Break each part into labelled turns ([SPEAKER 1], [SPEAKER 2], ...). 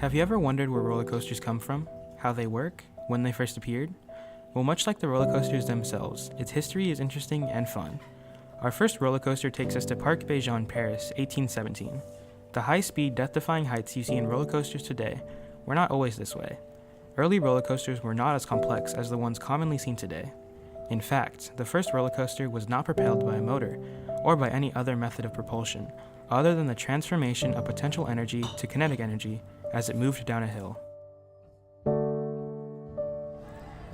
[SPEAKER 1] Have you ever wondered where roller coasters come from, how they work, when they first appeared? Well, much like the roller coasters themselves, its history is interesting and fun. Our first roller coaster takes us to Parc Béjean, Paris, 1817. The high-speed, death-defying heights you see in roller coasters today were not always this way. Early roller coasters were not as complex as the ones commonly seen today. In fact, the first roller coaster was not propelled by a motor or by any other method of propulsion, other than the transformation of potential energy to kinetic energy as it moved down a hill.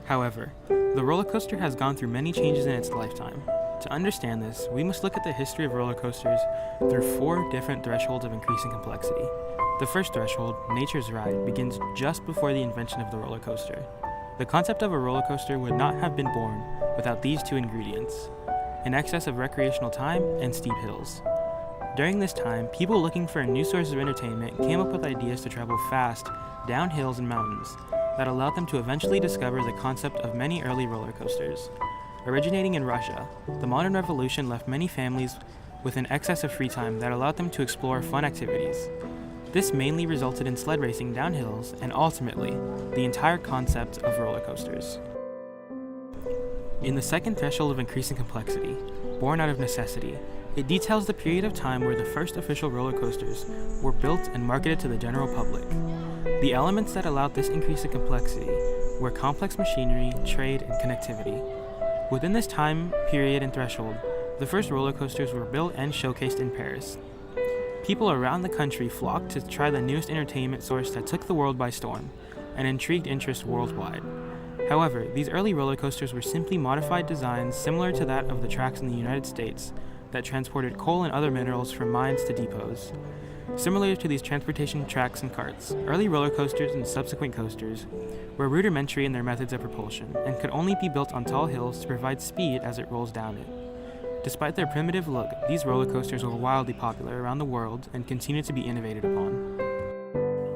[SPEAKER 1] However, the roller coaster has gone through many changes in its lifetime. To understand this, we must look at the history of roller coasters through 4 different thresholds of increasing complexity. The first threshold, nature's ride, begins just before the invention of the roller coaster. The concept of a roller coaster would not have been born without these 2 ingredients: an excess of recreational time and steep hills. During this time, people looking for a new source of entertainment came up with ideas to travel fast down hills and mountains that allowed them to eventually discover the concept of many early roller coasters. Originating in Russia, the modern revolution left many families with an excess of free time that allowed them to explore fun activities. This mainly resulted in sled racing down hills and ultimately, the entire concept of roller coasters. In the second threshold of increasing complexity, born out of necessity, it details the period of time where the first official roller coasters were built and marketed to the general public. The elements that allowed this increase in complexity were complex machinery, trade, and connectivity. Within this time period and threshold, the first roller coasters were built and showcased in Paris. People around the country flocked to try the newest entertainment source that took the world by storm and intrigued interest worldwide. However, these early roller coasters were simply modified designs similar to that of the tracks in the United States that transported coal and other minerals from mines to depots. Similar to these transportation tracks and carts, early roller coasters and subsequent coasters were rudimentary in their methods of propulsion and could only be built on tall hills to provide speed as it rolls down it. Despite their primitive look, these roller coasters were wildly popular around the world and continue to be innovated upon.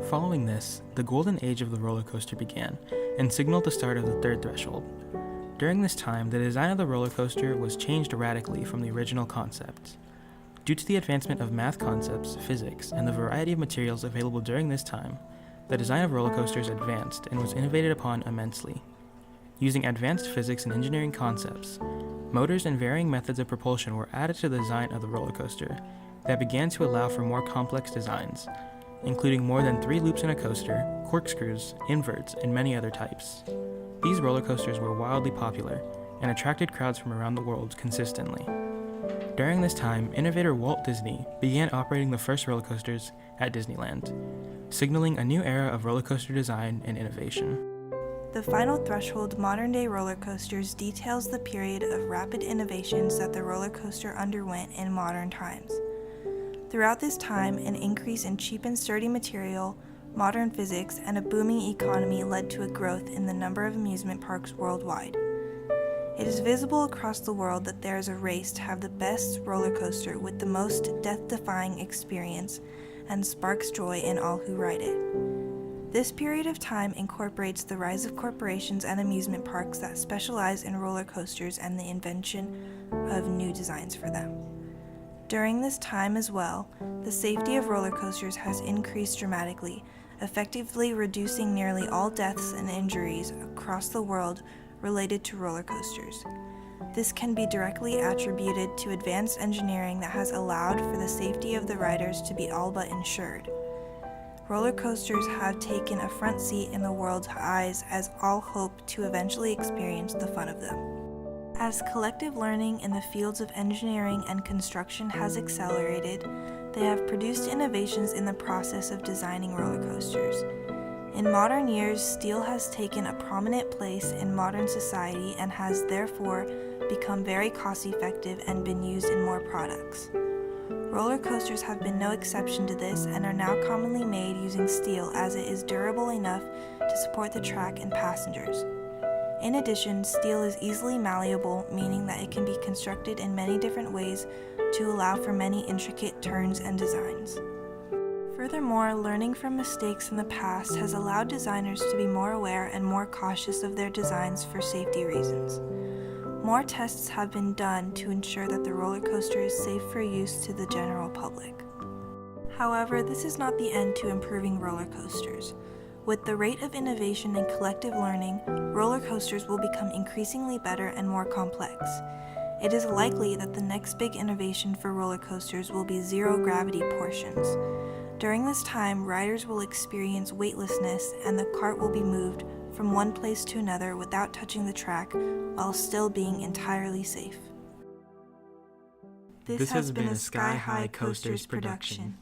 [SPEAKER 1] Following this, the golden age of the roller coaster began and signaled the start of the third threshold. During this time, the design of the roller coaster was changed radically from the original concept. Due to the advancement of math concepts, physics, and the variety of materials available during this time, the design of roller coasters advanced and was innovated upon immensely. Using advanced physics and engineering concepts, motors and varying methods of propulsion were added to the design of the roller coaster that began to allow for more complex designs, including more than 3 loops in a coaster, corkscrews, inverts, and many other types. These roller coasters were wildly popular and attracted crowds from around the world consistently. During this time, innovator Walt Disney began operating the first roller coasters at Disneyland, signaling a new era of roller coaster design and innovation.
[SPEAKER 2] The final threshold, modern-day roller coasters, details the period of rapid innovations that the roller coaster underwent in modern times. Throughout this time, an increase in cheap and sturdy material, modern physics, and a booming economy led to a growth in the number of amusement parks worldwide. It is visible across the world that there is a race to have the best roller coaster with the most death-defying experience and sparks joy in all who ride it. This period of time incorporates the rise of corporations and amusement parks that specialize in roller coasters and the invention of new designs for them. During this time as well, the safety of roller coasters has increased dramatically, effectively reducing nearly all deaths and injuries across the world related to roller coasters. This can be directly attributed to advanced engineering that has allowed for the safety of the riders to be all but ensured. Roller coasters have taken a front seat in the world's eyes as all hope to eventually experience the fun of them. As collective learning in the fields of engineering and construction has accelerated, they have produced innovations in the process of designing roller coasters. In modern years, steel has taken a prominent place in modern society and has therefore become very cost-effective and been used in more products. Roller coasters have been no exception to this and are now commonly made using steel as it is durable enough to support the track and passengers. In addition, steel is easily malleable, meaning that it can be constructed in many different ways to allow for many intricate turns and designs. Furthermore, learning from mistakes in the past has allowed designers to be more aware and more cautious of their designs for safety reasons. More tests have been done to ensure that the roller coaster is safe for use to the general public. However, this is not the end to improving roller coasters. With the rate of innovation and collective learning, roller coasters will become increasingly better and more complex. It is likely that the next big innovation for roller coasters will be zero-gravity portions. During this time, riders will experience weightlessness and the cart will be moved from one place to another without touching the track while still being entirely safe. This has been a Sky High Coasters production.